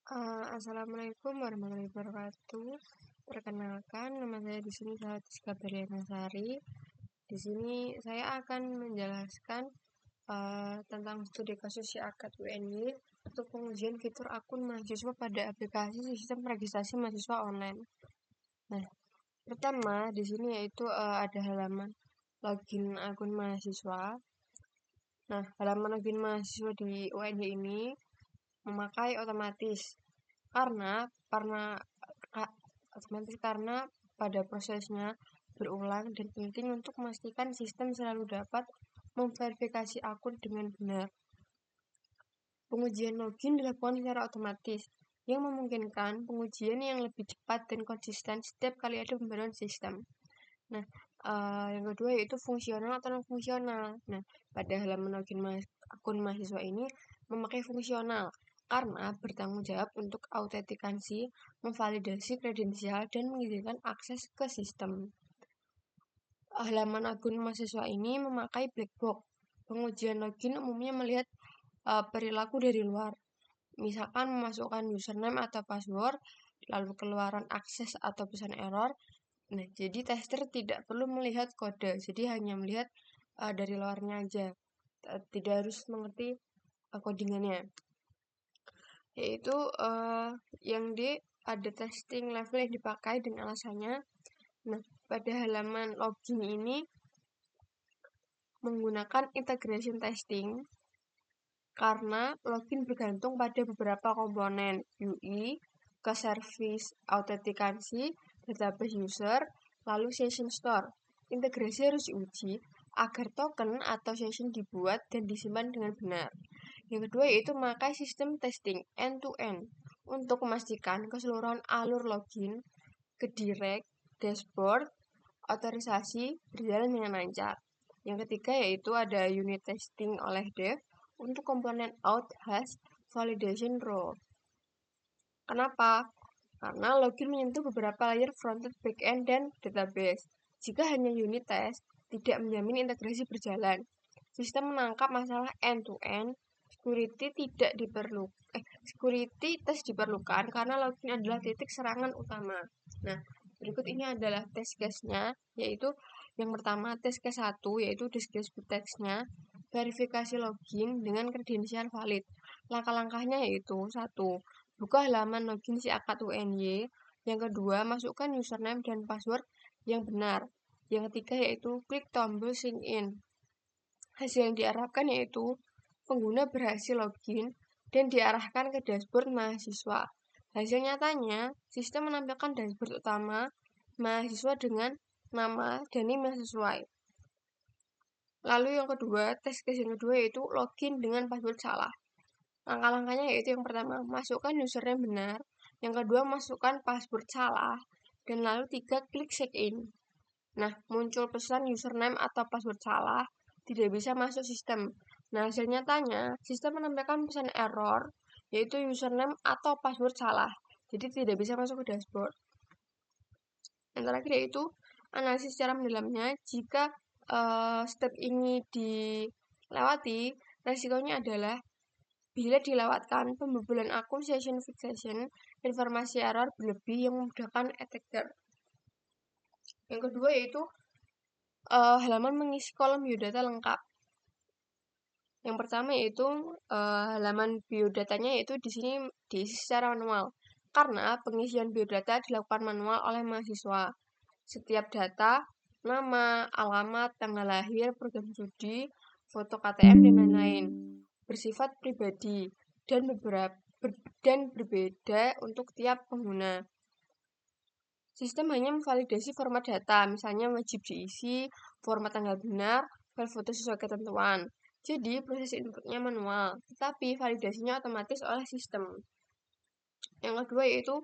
Assalamualaikum warahmatullahi wabarakatuh. Perkenalkan, nama saya di sini Salatiska Berlianasari. Di sini saya akan menjelaskan tentang studi kasus Syiakat UNY untuk pengujian fitur akun mahasiswa pada aplikasi sistem registrasi mahasiswa online. Nah, pertama di sini yaitu ada halaman login akun mahasiswa. Nah, halaman login mahasiswa di UNY ini memakai otomatis karena pada prosesnya berulang dan penting untuk memastikan sistem selalu dapat memverifikasi akun dengan benar. Pengujian login dilakukan secara otomatis yang memungkinkan pengujian yang lebih cepat dan konsisten setiap kali ada pembaruan sistem. Nah, yang kedua yaitu fungsional atau non-fungsional. Nah, pada halaman login akun mahasiswa ini memakai fungsional karena bertanggung jawab untuk autentikasi, memvalidasi kredensial, dan mengizinkan akses ke sistem. Halaman akun mahasiswa ini memakai black box. Pengujian login umumnya melihat perilaku dari luar. Misalkan memasukkan username atau password, lalu keluaran akses atau pesan error. Nah, jadi tester tidak perlu melihat kode, jadi hanya melihat dari luarnya aja. Tidak harus mengerti codingannya. Yaitu yang ada testing level yang dipakai dan alasannya. Nah, pada halaman login ini menggunakan integration testing karena login bergantung pada beberapa komponen UI, ke service autentikasi, database user, lalu session store. Integrasi harus diuji agar token atau session dibuat dan disimpan dengan benar. Yang kedua yaitu memakai sistem testing end-to-end untuk memastikan keseluruhan alur login ke direct, dashboard, otorisasi berjalan dengan lancar. Yang ketiga yaitu ada unit testing oleh dev untuk komponen out has validation row. Kenapa? Karena login menyentuh beberapa layer frontend, backend, dan database. Jika hanya unit test, tidak menjamin integrasi berjalan. Sistem menangkap masalah end-to-end, security test diperlukan karena login adalah titik serangan utama. Nah, berikut ini adalah test case-nya, yaitu yang pertama test case 1, yaitu disguise text-nya, verifikasi login dengan kredensial valid. Langkah-langkahnya yaitu 1. Buka halaman login Syiakat UNY. Yang kedua, masukkan username dan password yang benar. Yang ketiga yaitu klik tombol sign in. Hasil yang diharapkan yaitu pengguna berhasil login dan diarahkan ke dashboard mahasiswa. Hasil nyatanya, sistem menampilkan dashboard utama mahasiswa dengan nama dan NIM yang sesuai. Lalu yang kedua, tes case yang kedua yaitu login dengan password salah. Langkah-langkahnya yaitu yang pertama, masukkan username benar. Yang kedua, masukkan password salah. Dan lalu 3, klik check in. Nah, muncul pesan username atau password salah, tidak bisa masuk sistem. Nah, hasil nyatanya, sistem menampilkan pesan error, yaitu username atau password salah. Jadi tidak bisa masuk ke dashboard. Yang terakhir yaitu analisis secara mendalamnya. Jika step ini dilewati, resikonya adalah bila dilewatkan pembobolan akun session fixation, informasi error berlebih yang memudahkan attacker. Yang kedua yaitu halaman mengisi kolom biodata lengkap. Yang pertama yaitu halaman biodatanya yaitu di sini diisi secara manual. Karena pengisian biodata dilakukan manual oleh mahasiswa. Setiap data, nama, alamat, tanggal lahir, program studi, foto KTM dan lain-lain bersifat pribadi dan berbeda untuk tiap pengguna. Sistem hanya memvalidasi format data, misalnya wajib diisi, format tanggal benar, file foto sesuai ketentuan. Jadi proses inputnya manual, tetapi validasinya otomatis oleh sistem. Yang kedua yaitu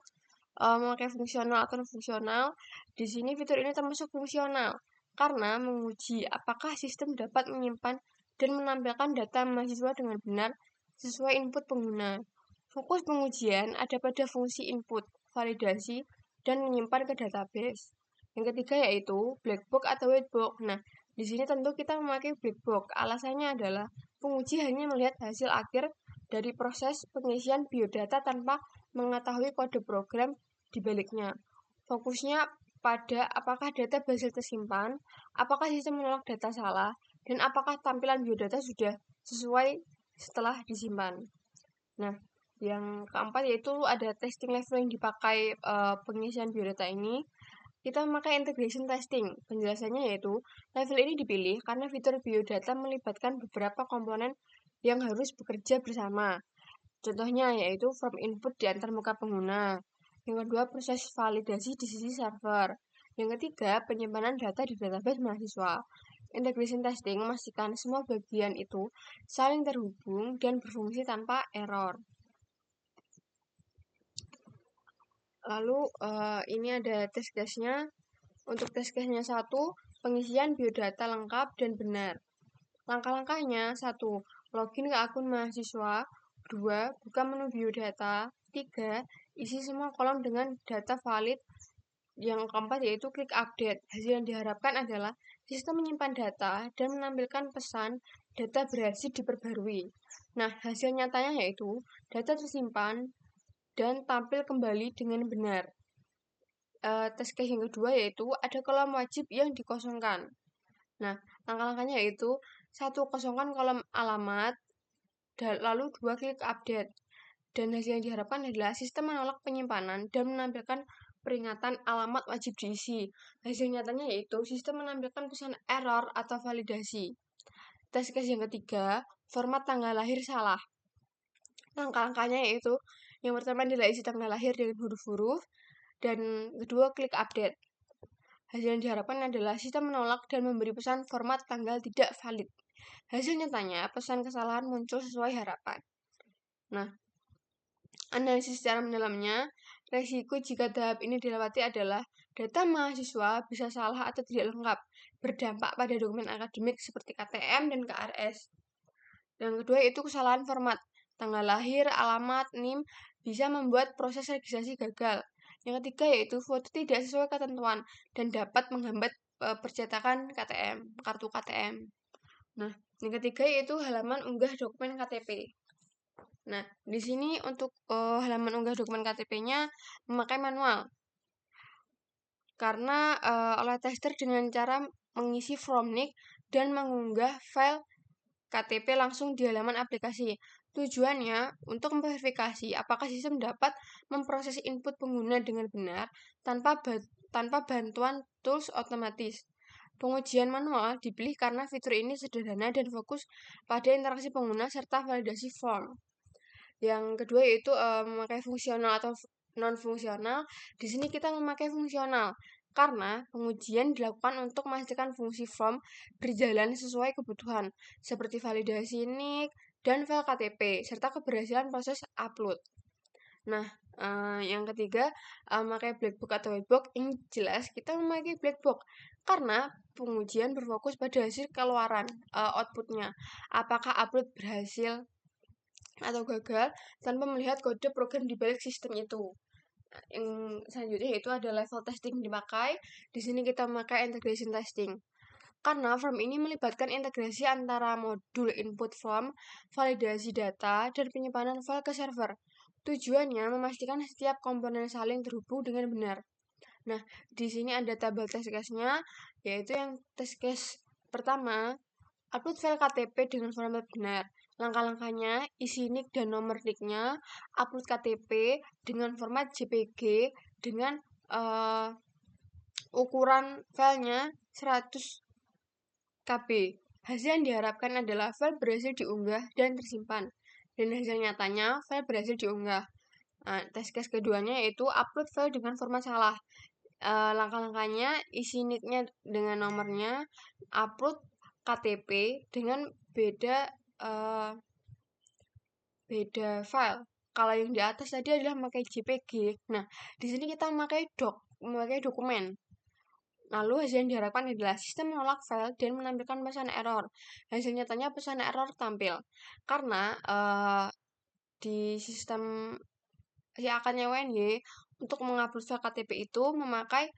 memakai fungsional atau non-fungsional. Di sini fitur ini termasuk fungsional karena menguji apakah sistem dapat menyimpan dan menampilkan data mahasiswa dengan benar sesuai input pengguna. Fokus pengujian ada pada fungsi input, validasi, dan menyimpan ke database. Yang ketiga yaitu black box atau white box. Nah, di sini tentu kita memakai black box. Alasannya adalah penguji hanya melihat hasil akhir dari proses pengisian biodata tanpa mengetahui kode program di baliknya. Fokusnya pada apakah data berhasil tersimpan, apakah sistem menolak data salah, dan apakah tampilan biodata sudah sesuai setelah disimpan. Nah, yang keempat yaitu ada testing level yang dipakai pengisian biodata ini. Kita memakai integration testing. Penjelasannya yaitu, level ini dipilih karena fitur biodata melibatkan beberapa komponen yang harus bekerja bersama. Contohnya yaitu form input di antarmuka pengguna. Yang kedua, proses validasi di sisi server. Yang ketiga, penyimpanan data di database mahasiswa. Integration testing memastikan semua bagian itu saling terhubung dan berfungsi tanpa error. Lalu ini ada test case-nya. Untuk test case-nya 1, pengisian biodata lengkap dan benar. Langkah-langkahnya 1, login ke akun mahasiswa. 2, buka menu biodata. 3, isi semua kolom dengan data valid. Yang keempat yaitu klik update. Hasil yang diharapkan adalah sistem menyimpan data dan menampilkan pesan data berhasil diperbarui. Nah, hasil nyatanya yaitu data tersimpan dan tampil kembali dengan benar. Test case yang kedua yaitu ada kolom wajib yang dikosongkan. Nah, langkah-langkahnya yaitu 1, kosongkan kolom alamat, lalu 2, klik update. Dan hasil yang diharapkan adalah sistem menolak penyimpanan dan menampilkan peringatan alamat wajib diisi. Hasil nyatanya yaitu sistem menampilkan pesan error atau validasi. Test case yang ketiga, format tanggal lahir salah. Langkah-langkahnya yaitu, yang pertama adalah isi tanggal lahir dengan huruf-huruf, dan kedua, klik update. Hasil yang diharapkan adalah sistem menolak dan memberi pesan format tanggal tidak valid. Hasil nyatanya, pesan kesalahan muncul sesuai harapan. Nah, analisis secara mendalamnya, resiko jika tahap ini dilewati adalah data mahasiswa bisa salah atau tidak lengkap, berdampak pada dokumen akademik seperti KTM dan KRS. Yang kedua yaitu kesalahan format. Tanggal lahir, alamat, NIM bisa membuat proses registrasi gagal. Yang ketiga yaitu foto tidak sesuai ketentuan dan dapat menghambat percetakan KTM, kartu KTM. Nah, yang ketiga yaitu halaman unggah dokumen KTP. Nah, di sini untuk halaman unggah dokumen KTP-nya memakai manual. Karena oleh tester dengan cara mengisi form NIK dan mengunggah file KTP langsung di halaman aplikasi. Tujuannya untuk memverifikasi apakah sistem dapat memproses input pengguna dengan benar tanpa bantuan tools otomatis. Pengujian manual dipilih karena fitur ini sederhana dan fokus pada interaksi pengguna serta validasi form. Yang kedua yaitu memakai fungsional atau non-fungsional. Di sini kita memakai fungsional karena pengujian dilakukan untuk memastikan fungsi form berjalan sesuai kebutuhan seperti validasi NIK dan file KTP serta keberhasilan proses upload. Nah, yang ketiga memakai black box atau white box. Yang jelas kita memakai black box karena pengujian berfokus pada hasil keluaran outputnya. Apakah upload berhasil atau gagal tanpa melihat kode program di balik sistem itu. Yang selanjutnya yaitu ada level testing dipakai. Di sini kita memakai integration testing. Karena form ini melibatkan integrasi antara modul input form, validasi data, dan penyimpanan file ke server. Tujuannya memastikan setiap komponen saling terhubung dengan benar. Nah, di sini ada tabel test case-nya, yaitu yang test case pertama, upload file KTP dengan format benar. Langkah-langkahnya, isi NIK dan nomor NIK-nya, upload KTP dengan format JPG dengan ukuran filenya 100 KB. Hasil yang diharapkan adalah file berhasil diunggah dan tersimpan. Dan hasil nyatanya, file berhasil diunggah. Test case keduanya yaitu upload file dengan format salah. Langkah-langkahnya, isi NIK-nya dengan nomornya, upload KTP dengan beda file. Kalau yang di atas tadi adalah memakai JPG. Nah, di sini kita memakai dokumen. Lalu hasil yang diharapkan adalah sistem menolak file dan menampilkan pesan error. Hasil nyatanya pesan error tampil. Karena di sistem si akannya WNY untuk mengupload file KTP itu memakai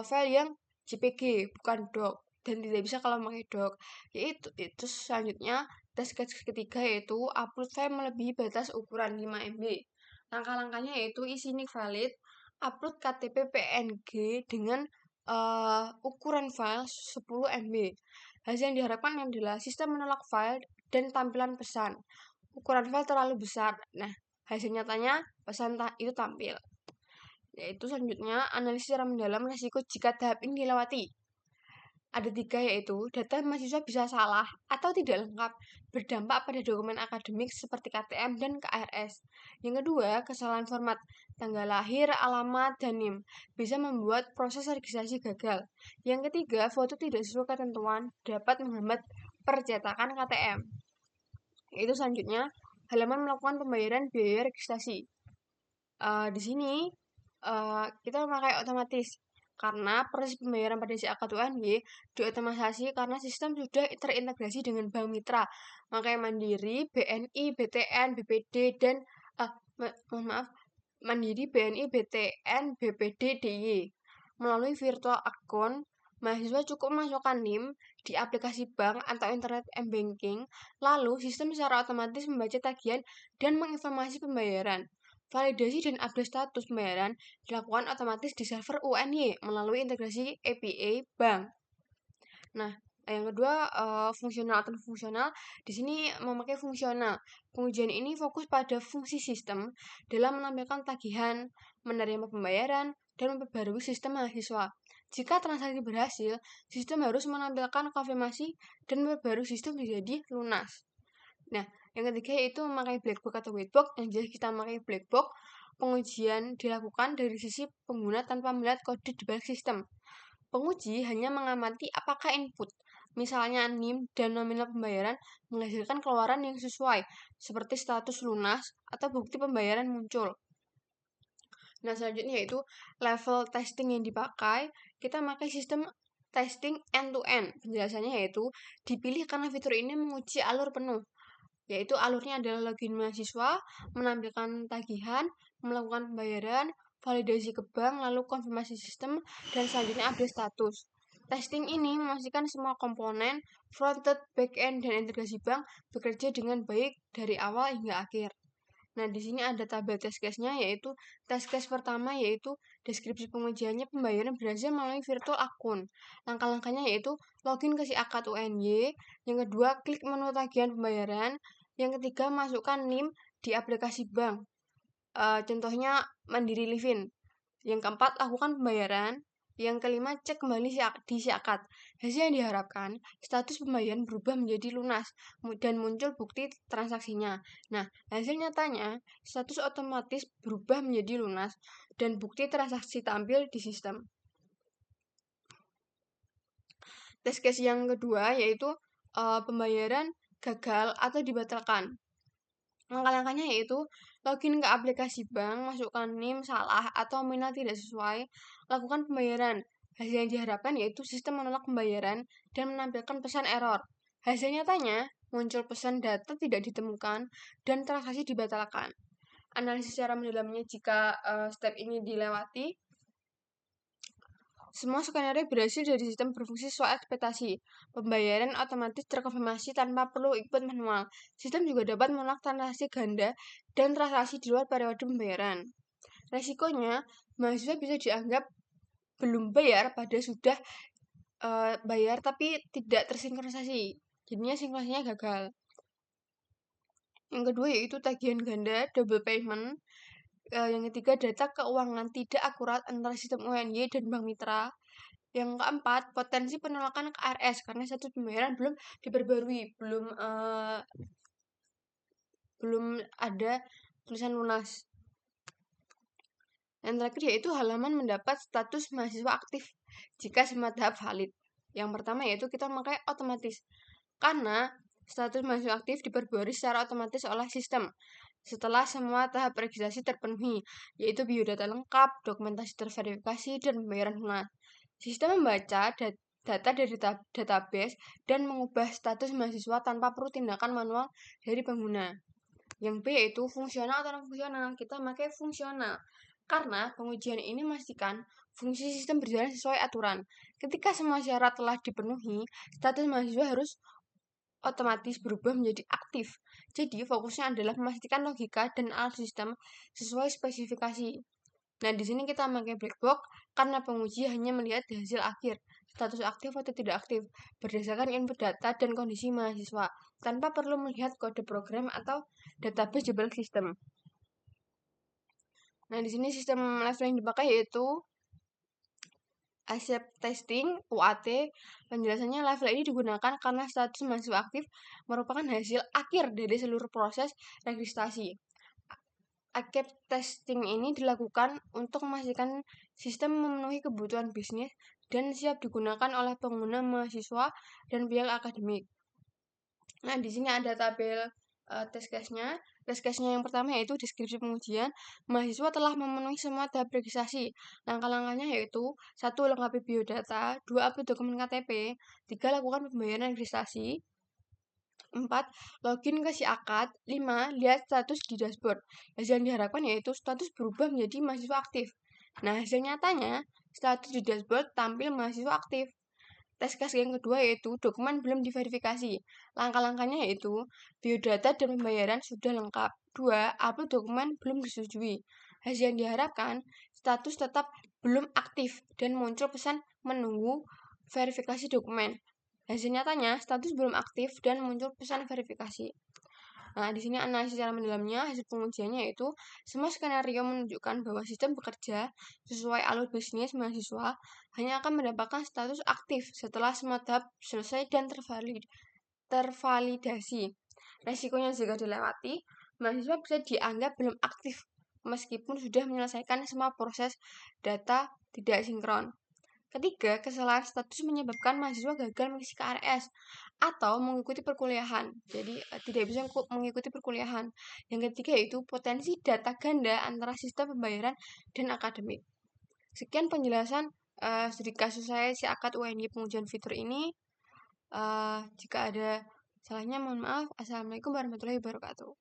file yang JPG bukan doc dan tidak bisa kalau memakai doc. Yaitu selanjutnya tes case ketiga yaitu upload file melebihi batas ukuran 5 MB. Langkah-langkahnya yaitu isi nik valid, upload KTP PNG dengan ukuran file 10 MB. Hasil yang diharapkan adalah sistem menolak file dan tampilan pesan. Ukuran file terlalu besar. Nah, hasil nyatanya pesan itu tampil. Yaitu selanjutnya analisis secara mendalam resiko jika tahap ini dilewati. Ada 3 yaitu data mahasiswa bisa salah atau tidak lengkap, berdampak pada dokumen akademik seperti KTM dan KRS. Yang kedua, kesalahan format tanggal lahir, alamat, dan NIM bisa membuat proses registrasi gagal. Yang ketiga, foto tidak sesuai ketentuan dapat menghambat percetakan KTM. Itu selanjutnya halaman melakukan pembayaran biaya registrasi. Di sini kita memakai otomatis karena proses pembayaran pada si akad UNY diotomatisasi karena sistem sudah terintegrasi dengan bank mitra, makanya Mandiri, BNI, BTN, BPD dan Mandiri, BNI, BTN, BPD, DIY. Melalui virtual account, mahasiswa cukup memasukkan NIM di aplikasi bank atau internet m-banking, lalu sistem secara otomatis membaca tagihan dan menginformasi pembayaran. Validasi dan update status pembayaran dilakukan otomatis di server UNY melalui integrasi API bank. Nah, yang kedua fungsional atau fungsional. Di sini memakai fungsional. Pengujian ini fokus pada fungsi sistem dalam menampilkan tagihan, menerima pembayaran, dan memperbarui sistem mahasiswa. Jika transaksi berhasil, sistem harus menampilkan konfirmasi dan memperbarui sistem menjadi lunas. Nah, yang ketiga yaitu memakai black box atau white box. Yang jelas kita memakai black box. Pengujian dilakukan dari sisi pengguna tanpa melihat kode di balik sistem. Penguji hanya mengamati apakah input, misalnya NIM dan nominal pembayaran, menghasilkan keluaran yang sesuai, seperti status lunas atau bukti pembayaran muncul. Nah, selanjutnya yaitu level testing yang dipakai. Kita memakai sistem testing end-to-end. Penjelasannya yaitu dipilih karena fitur ini menguji alur penuh, yaitu alurnya adalah login mahasiswa, menampilkan tagihan, melakukan pembayaran, validasi ke bank, lalu konfirmasi sistem, dan selanjutnya update status. Testing ini memastikan semua komponen, frontend, backend, dan integrasi bank bekerja dengan baik dari awal hingga akhir. Nah, di sini ada tabel test case-nya, yaitu test case pertama yaitu deskripsi pengujiannya pembayaran berhasil melalui virtual akun. Langkah-langkahnya yaitu login ke si akad UNY, yang kedua klik menu tagihan pembayaran, yang ketiga masukkan NIM di aplikasi bank. Contohnya Mandiri Livin. Yang keempat lakukan pembayaran. Yang kelima, cek kembali di si akad. Hasil yang diharapkan, status pembayaran berubah menjadi lunas dan muncul bukti transaksinya. Nah, hasil nyatanya, status otomatis berubah menjadi lunas dan bukti transaksi tampil di sistem. Test case yang kedua yaitu pembayaran gagal atau dibatalkan. Langkah-langkahnya yaitu login ke aplikasi bank, masukkan NIM salah atau nominal tidak sesuai, lakukan pembayaran. Hasil yang diharapkan yaitu sistem menolak pembayaran dan menampilkan pesan error. Hasil nyatanya muncul pesan data tidak ditemukan dan transaksi dibatalkan. Analisis secara mendalamnya jika step ini dilewati. Semua skenario berhasil dari sistem berfungsi sesuai ekspektasi. Pembayaran otomatis terkonfirmasi tanpa perlu input manual. Sistem juga dapat menolak transaksi ganda dan transaksi di luar periode pembayaran. Resikonya, mahasiswa bisa dianggap belum bayar pada sudah bayar tapi tidak tersinkronisasi. Jadinya sinkronisasinya gagal. Yang kedua yaitu tagihan ganda, double payment. Yang ketiga, data keuangan tidak akurat antara sistem UNY dan bank mitra. Yang keempat, potensi penolakan KRS karena status pembayaran belum diperbarui, belum ada tulisan lunas. Yang terakhir yaitu halaman mendapat status mahasiswa aktif jika semua tahap valid. Yang pertama yaitu kita memakai otomatis karena status mahasiswa aktif diperbarui secara otomatis oleh sistem setelah semua tahap registrasi terpenuhi, yaitu biodata lengkap, dokumentasi terverifikasi, dan pembayaran lunas. Sistem membaca data dari database dan mengubah status mahasiswa tanpa perlu tindakan manual dari pengguna. Yang B yaitu fungsional atau non-fungsional. Kita memakai fungsional karena pengujian ini memastikan fungsi sistem berjalan sesuai aturan. Ketika semua syarat telah dipenuhi, status mahasiswa harus otomatis berubah menjadi aktif. Jadi fokusnya adalah memastikan logika dan alat sistem sesuai spesifikasi. Nah, di sini kita memakai black box karena penguji hanya melihat hasil akhir, status aktif atau tidak aktif, berdasarkan input data dan kondisi mahasiswa, tanpa perlu melihat kode program atau database di balik sistem. Nah, di sini sistem level yang dipakai yaitu Accept Testing (UAT). Penjelasannya, level ini digunakan karena status mahasiswa aktif merupakan hasil akhir dari seluruh proses registrasi. Accept Testing ini dilakukan untuk memastikan sistem memenuhi kebutuhan bisnis dan siap digunakan oleh pengguna, mahasiswa, dan pihak akademik. Nah, di sini ada tabel test case-nya. Test case-nya yang pertama yaitu deskripsi pengujian. Mahasiswa telah memenuhi semua tahap registrasi. Langkah-langkahnya yaitu: 1. Lengkapi biodata. 2. Upload dokumen KTP. 3. Lakukan pembayaran registrasi. 4. Login ke si akad. 5. Lihat status di dashboard. Hasil yang diharapkan yaitu status berubah menjadi mahasiswa aktif. Nah, hasil nyatanya, status di dashboard tampil mahasiswa aktif. Tes case yang kedua yaitu dokumen belum diverifikasi. Langkah-langkahnya yaitu biodata dan pembayaran sudah lengkap. 2. Upload dokumen belum disetujui. Hasil yang diharapkan, status tetap belum aktif dan muncul pesan menunggu verifikasi dokumen. Hasil nyatanya, status belum aktif dan muncul pesan verifikasi. Nah, di sini analisis secara mendalamnya, hasil pengujiannya yaitu semua skenario menunjukkan bahwa sistem bekerja sesuai alur bisnis mahasiswa hanya akan mendapatkan status aktif setelah semua tahap selesai dan tervalidasi. Resikonya jika dilewati, mahasiswa bisa dianggap belum aktif meskipun sudah menyelesaikan semua proses data tidak sinkron. Ketiga, kesalahan status menyebabkan mahasiswa gagal mengisi KRS atau mengikuti perkuliahan. Jadi, tidak bisa mengikuti perkuliahan. Yang ketiga yaitu potensi data ganda antara sistem pembayaran dan akademik. Sekian penjelasan studi kasus saya si akad UNY pengujian fitur ini. Jika ada salahnya mohon maaf. Assalamualaikum warahmatullahi wabarakatuh.